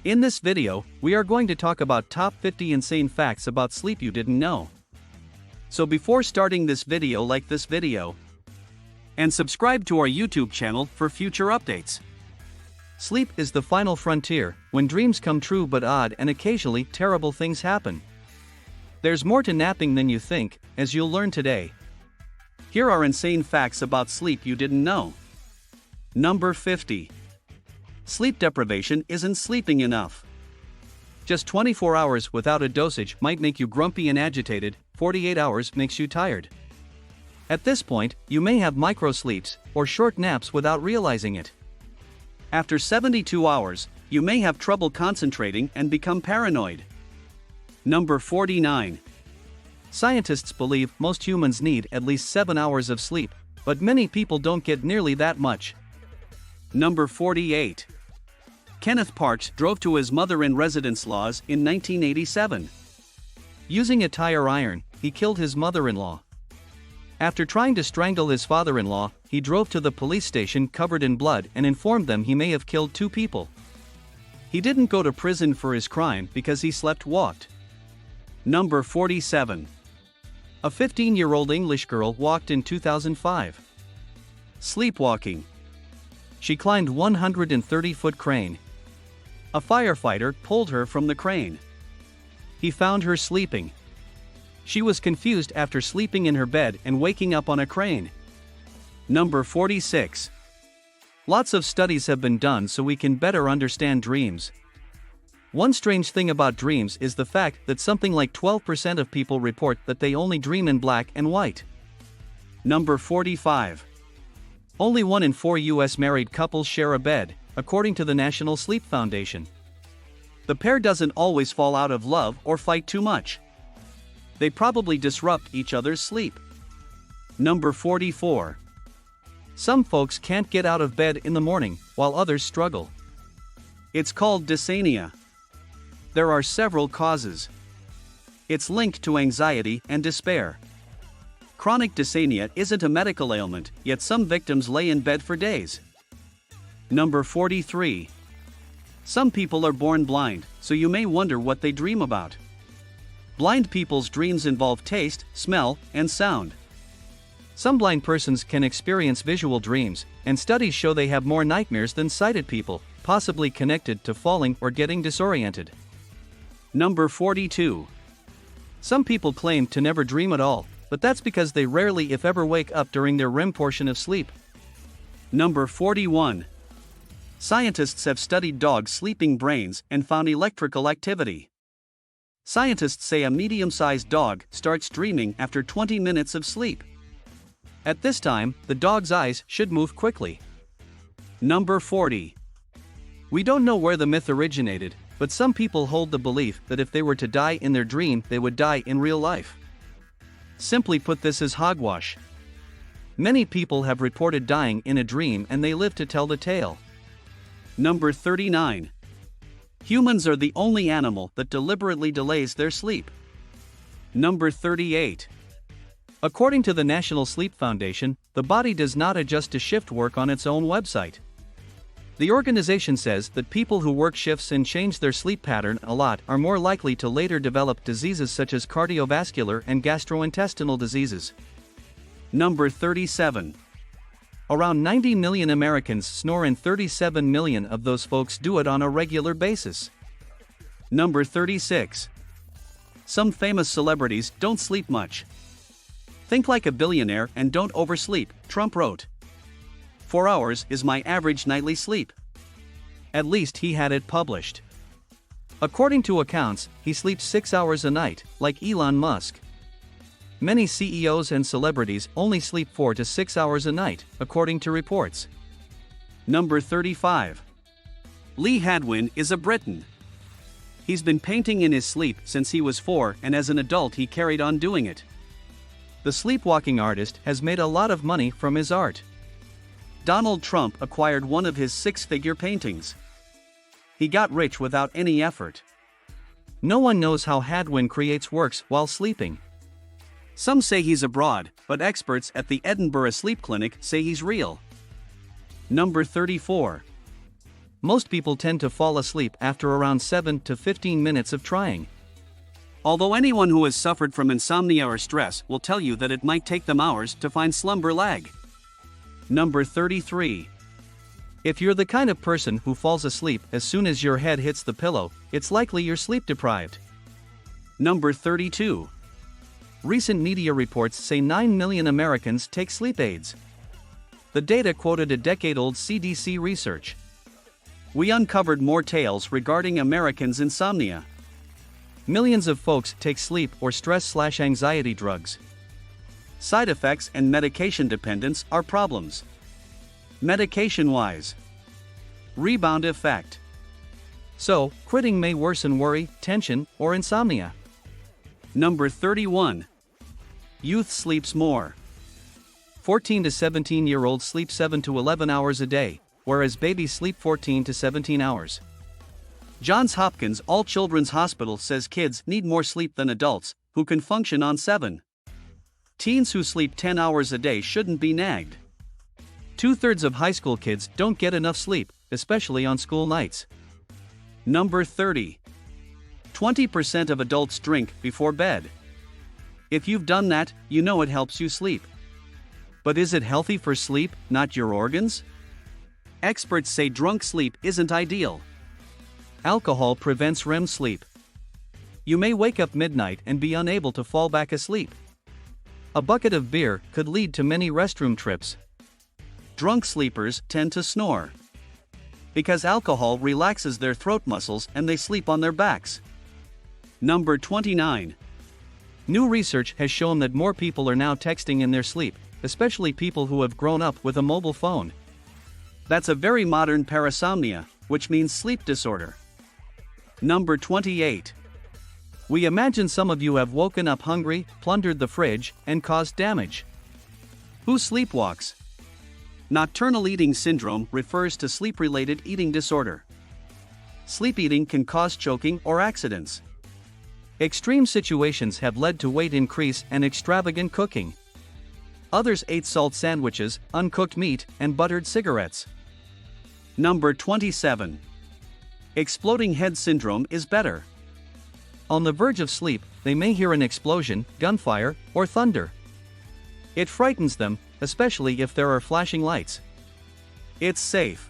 In this video, we are going to talk about top 50 insane facts about sleep you didn't know. So before starting this video, like this video and subscribe to our YouTube channel for future updates. Sleep is the final frontier, when dreams come true but odd and occasionally terrible things happen. There's more to napping than you think, as you'll learn today. Here are insane facts about sleep you didn't know. Number 50. Sleep deprivation isn't sleeping enough. Just 24 hours without a dosage might make you grumpy and agitated, 48 hours makes you tired. At this point, you may have micro-sleeps, or short naps without realizing it. After 72 hours, you may have trouble concentrating and become paranoid. Number 49. Scientists believe most humans need at least 7 hours of sleep, but many people don't get nearly that much. Number 48. Kenneth Parks drove to his mother-in-residence-laws in 1987. Using a tire iron, he killed his mother-in-law. After trying to strangle his father-in-law, he drove to the police station covered in blood and informed them he may have killed 2 people. He didn't go to prison for his crime because he slept-walked. Number 47. A 15-year-old English girl walked in 2005. Sleepwalking. She climbed 130-foot crane. A firefighter pulled her from the crane. He found her sleeping. She was confused after sleeping in her bed and waking up on a crane. Number 46. Lots of studies have been done so we can better understand dreams. One strange thing about dreams is the fact that something like 12% of people report that they only dream in black and white. Number 45. Only 1 in 4 U.S. married couples share a bed, according to the National Sleep Foundation. The pair doesn't always fall out of love or fight too much. They probably disrupt each other's sleep. Number 44. Some folks can't get out of bed in the morning, while others struggle. It's called dysania. There are several causes. It's linked to anxiety and despair. Chronic dysania isn't a medical ailment, yet some victims lay in bed for days. Number 43. Some people are born blind, so you may wonder what they dream about. Blind people's dreams involve taste, smell, and sound. Some blind persons can experience visual dreams, and studies show they have more nightmares than sighted people, possibly connected to falling or getting disoriented. Number 42. Some people claim to never dream at all, but that's because they rarely if ever wake up during their REM portion of sleep. Number 41. Scientists have studied dogs' sleeping brains and found electrical activity. Scientists say a medium-sized dog starts dreaming after 20 minutes of sleep. At this time, the dog's eyes should move quickly. Number 40. We don't know where the myth originated, but some people hold the belief that if they were to die in their dream, they would die in real life. Simply put, this is hogwash. Many people have reported dying in a dream and they live to tell the tale. Number 39. Humans are the only animal that deliberately delays their sleep. Number 38. According to the National Sleep Foundation, the body does not adjust to shift work on its own website. The organization says that people who work shifts and change their sleep pattern a lot are more likely to later develop diseases such as cardiovascular and gastrointestinal diseases. Number 37. Around 90 million Americans snore and 37 million of those folks do it on a regular basis. Number 36. Some famous celebrities don't sleep much. Think like a billionaire and don't oversleep, Trump wrote. 4 hours is my average nightly sleep. At least he had it published. According to accounts, he sleeps 6 hours a night, like Elon Musk. Many CEOs and celebrities only sleep 4 to 6 hours a night, according to reports. Number 35. Lee Hadwin is a Briton. He's been painting in his sleep since he was 4, and as an adult he carried on doing it. The sleepwalking artist has made a lot of money from his art. Donald Trump acquired one of his 6-figure paintings. He got rich without any effort. No one knows how Hadwin creates works while sleeping. Some say he's abroad, but experts at the Edinburgh Sleep Clinic say he's real. Number 34. most people tend to fall asleep after around 7 to 15 minutes of trying. Although anyone who has suffered from insomnia or stress will tell you that it might take them hours to find slumber lag. Number 33. If you're the kind of person who falls asleep as soon as your head hits the pillow, it's likely you're sleep deprived. Number 32. Recent media reports say 9 million Americans take sleep aids. The data quoted a decade-old CDC research. We uncovered more tales regarding Americans' insomnia. Millions of folks take sleep or stress/anxiety drugs. Side effects and medication dependence are problems. Medication-wise. Rebound effect. So, quitting may worsen worry, tension, or insomnia. Number 31. Youth sleeps more. 14 to 17-year-olds sleep 7 to 11 hours a day, whereas babies sleep 14 to 17 hours. Johns Hopkins All Children's Hospital says kids need more sleep than adults, who can function on 7. Teens who sleep 10 hours a day shouldn't be nagged. 2/3 of high school kids don't get enough sleep, especially on school nights. Number 30. 20% of adults drink before bed. If you've done that, you know it helps you sleep. But is it healthy for sleep, not your organs? Experts say drunk sleep isn't ideal. Alcohol prevents REM sleep. You may wake up midnight and be unable to fall back asleep. A bucket of beer could lead to many restroom trips. Drunk sleepers tend to snore because alcohol relaxes their throat muscles and they sleep on their backs. Number 29. New research has shown that more people are now texting in their sleep, especially people who have grown up with a mobile phone. That's a very modern parasomnia, which means sleep disorder. Number 28. We imagine some of you have woken up hungry, plundered the fridge, and caused damage. Who sleepwalks? Nocturnal eating syndrome refers to sleep-related eating disorder. Sleep eating can cause choking or accidents. Extreme situations have led to weight increase and extravagant cooking. Others ate salt sandwiches, uncooked meat, and buttered cigarettes. Number 27. Exploding head syndrome is better. On the verge of sleep, they may hear an explosion, gunfire, or thunder. It frightens them, especially if there are flashing lights. It's safe.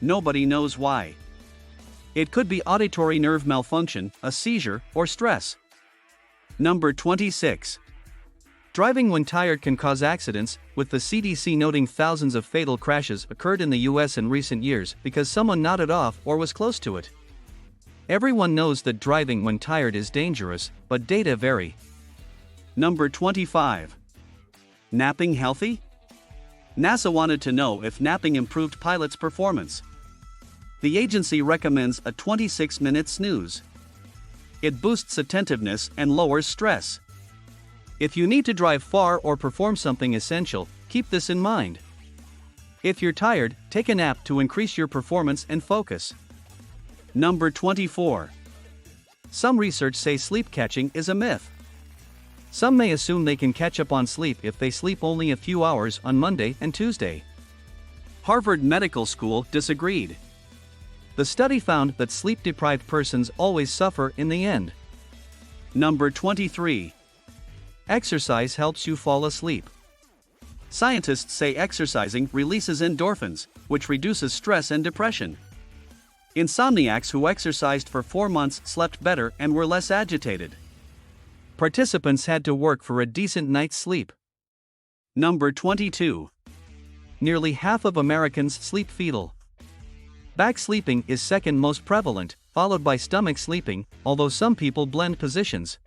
Nobody knows why. It could be auditory nerve malfunction, a seizure, or stress. Number 26. Driving when tired can cause accidents, with the CDC noting thousands of fatal crashes occurred in the US in recent years because someone nodded off or was close to it. Everyone knows that driving when tired is dangerous, but data vary. Number 25. Napping healthy? NASA wanted to know if napping improved pilots' performance. The agency recommends a 26-minute snooze. It boosts attentiveness and lowers stress. If you need to drive far or perform something essential, keep this in mind. If you're tired, take a nap to increase your performance and focus. Number 24. Some research says sleep catching is a myth. Some may assume they can catch up on sleep if they sleep only a few hours on Monday and Tuesday. Harvard Medical School disagreed. The study found that sleep-deprived persons always suffer in the end. Number 23. Exercise helps you fall asleep. Scientists say exercising releases endorphins, which reduces stress and depression. Insomniacs who exercised for 4 months slept better and were less agitated. Participants had to work for a decent night's sleep. Number 22. Nearly half of Americans sleep fetal. Back sleeping is second most prevalent, followed by stomach sleeping, although some people blend positions.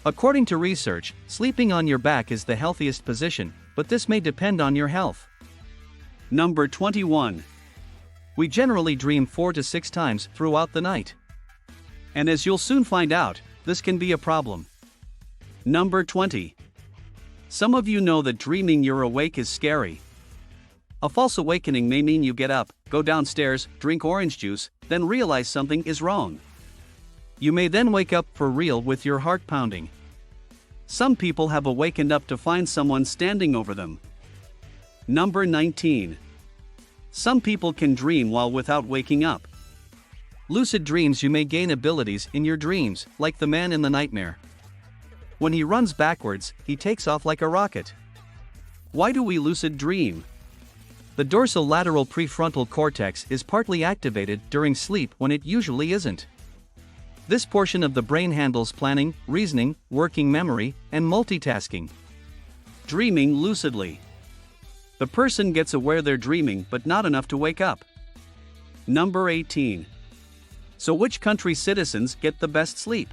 According to research, sleeping on your back is the healthiest position, but this may depend on your health. Number 21. We generally dream 4 to 6 times throughout the night. And as you'll soon find out, this can be a problem. Number 20. Some of you know that dreaming you're awake is scary. A false awakening may mean you get up, go downstairs, drink orange juice, then realize something is wrong. You may then wake up for real with your heart pounding. Some people have awakened up to find someone standing over them. Number 19. Some people can dream while without waking up. Lucid dreams. You may gain abilities in your dreams, like the man in the nightmare. When he runs backwards, he takes off like a rocket. Why do we lucid dream? The dorsolateral prefrontal cortex is partly activated during sleep when it usually isn't. This portion of the brain handles planning, reasoning, working memory, and multitasking. Dreaming lucidly. The person gets aware they're dreaming but not enough to wake up. Number 18. So which country's citizens get the best sleep?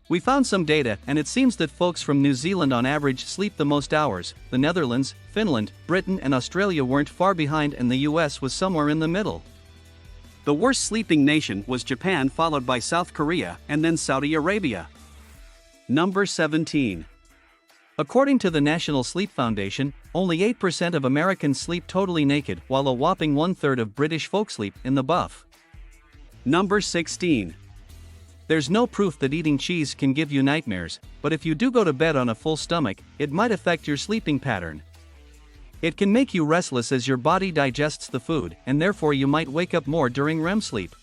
We found some data, and it seems that folks from New Zealand on average sleep the most hours. The Netherlands, Finland, Britain and Australia weren't far behind, and the US was somewhere in the middle. The worst sleeping nation was Japan, followed by South Korea, and then Saudi Arabia. Number 17. According to the National Sleep Foundation, only 8% of Americans sleep totally naked, while a whopping 1/3 of British folk sleep in the buff. Number 16. There's no proof that eating cheese can give you nightmares, but if you do go to bed on a full stomach, it might affect your sleeping pattern. It can make you restless as your body digests the food, and therefore you might wake up more during REM sleep.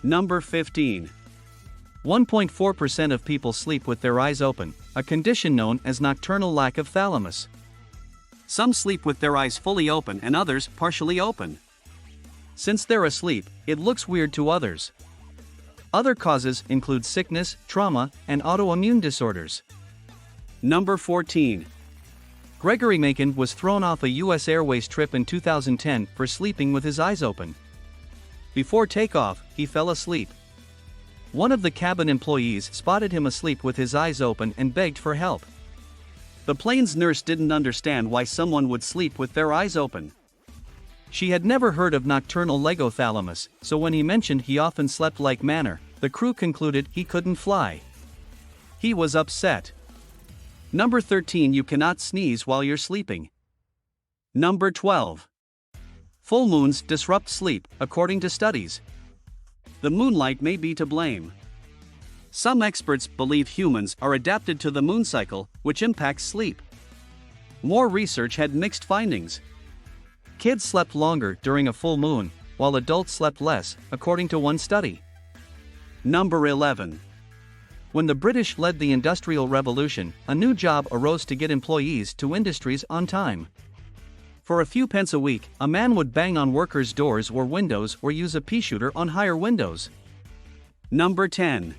Number 15. 1.4% of people sleep with their eyes open, a condition known as nocturnal lack of thalamus. Some sleep with their eyes fully open and others partially open. Since they're asleep, it looks weird to others. Other causes include sickness, trauma, and autoimmune disorders. Number 14. Gregory Macon was thrown off a U.S. Airways trip in 2010 for sleeping with his eyes open. Before takeoff, he fell asleep. One of the cabin employees spotted him asleep with his eyes open and begged for help. The plane's nurse didn't understand why someone would sleep with their eyes open. She had never heard of nocturnal legothalamus, so when he mentioned he often slept like manner, the crew concluded he couldn't fly. He was upset. Number 13. You cannot sneeze while you're sleeping. Number 12. Full moons disrupt sleep, according to studies. The moonlight may be to blame. Some experts believe humans are adapted to the moon cycle, which impacts sleep. More research had mixed findings. Kids slept longer during a full moon, while adults slept less, according to one study. Number 11. When the British led the Industrial Revolution, a new job arose to get employees to industries on time. For a few pence a week, a man would bang on workers' doors or windows or use a pea shooter on higher windows. Number 10.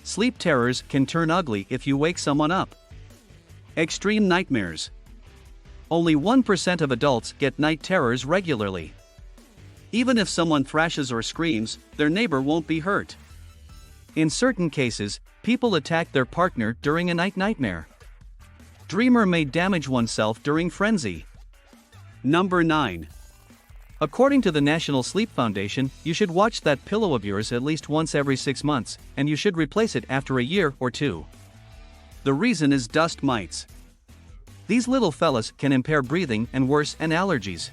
Sleep terrors can turn ugly if you wake someone up. Extreme nightmares. Only 1% of adults get night terrors regularly. Even if someone thrashes or screams, their neighbor won't be hurt. In certain cases, people attack their partner during a night nightmare. Dreamer may damage oneself during frenzy. Number 9. According to the National Sleep Foundation, you should watch that pillow of yours at least once every 6 months, and you should replace it after a year or two. The reason is dust mites. These little fellas can impair breathing and worse, and allergies.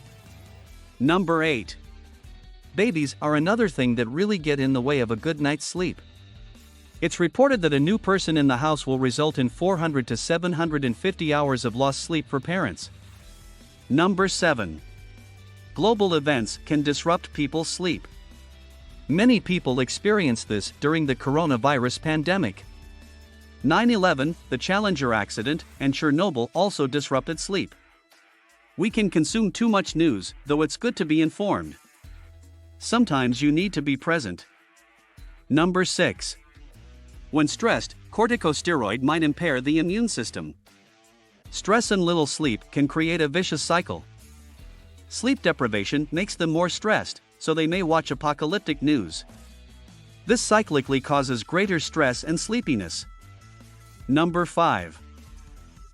Number 8. Babies are another thing that really get in the way of a good night's sleep. It's reported that a new person in the house will result in 400 to 750 hours of lost sleep for parents. Number 7. Global events can disrupt people's sleep. Many people experienced this during the coronavirus pandemic. 9/11, the Challenger accident, and Chernobyl also disrupted sleep. We can consume too much news, though it's good to be informed. Sometimes you need to be present. Number 6. When stressed, corticosteroid might impair the immune system. Stress and little sleep can create a vicious cycle. Sleep deprivation makes them more stressed, so they may watch apocalyptic news. This cyclically causes greater stress and sleepiness. Number 5.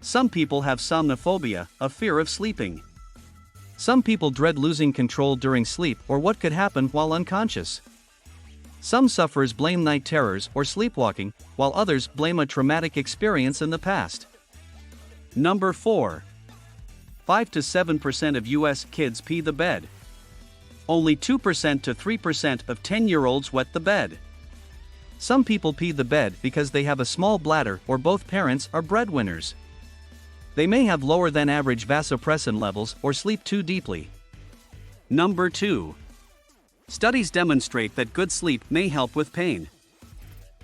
Some people have somnophobia, a fear of sleeping. Some people dread losing control during sleep or what could happen while unconscious. Some sufferers blame night terrors or sleepwalking, while others blame a traumatic experience in the past. Number 4. 5 to 7% of US kids pee the bed. Only 2% to 3% of 10-year-olds wet the bed. Some people pee the bed because they have a small bladder or both parents are breadwinners. They may have lower than average vasopressin levels or sleep too deeply. Number 2. Studies demonstrate that good sleep may help with pain.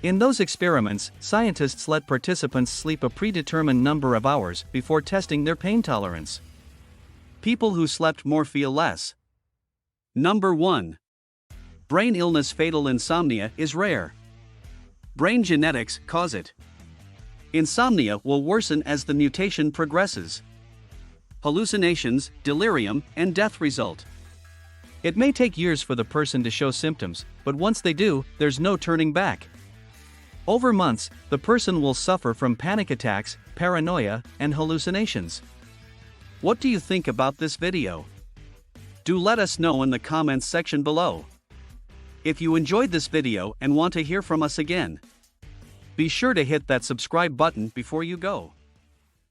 In those experiments, scientists let participants sleep a predetermined number of hours before testing their pain tolerance. People who slept more feel less. Number 1. Brain illness. Fatal insomnia is rare. Brain genetics cause it. Insomnia will worsen as the mutation progresses. Hallucinations, delirium, and death result. It may take years for the person to show symptoms, but once they do, there's no turning back. Over months, the person will suffer from panic attacks, paranoia, and hallucinations. What do you think about this video? Do let us know in the comments section below. If you enjoyed this video and want to hear from us again, be sure to hit that subscribe button before you go.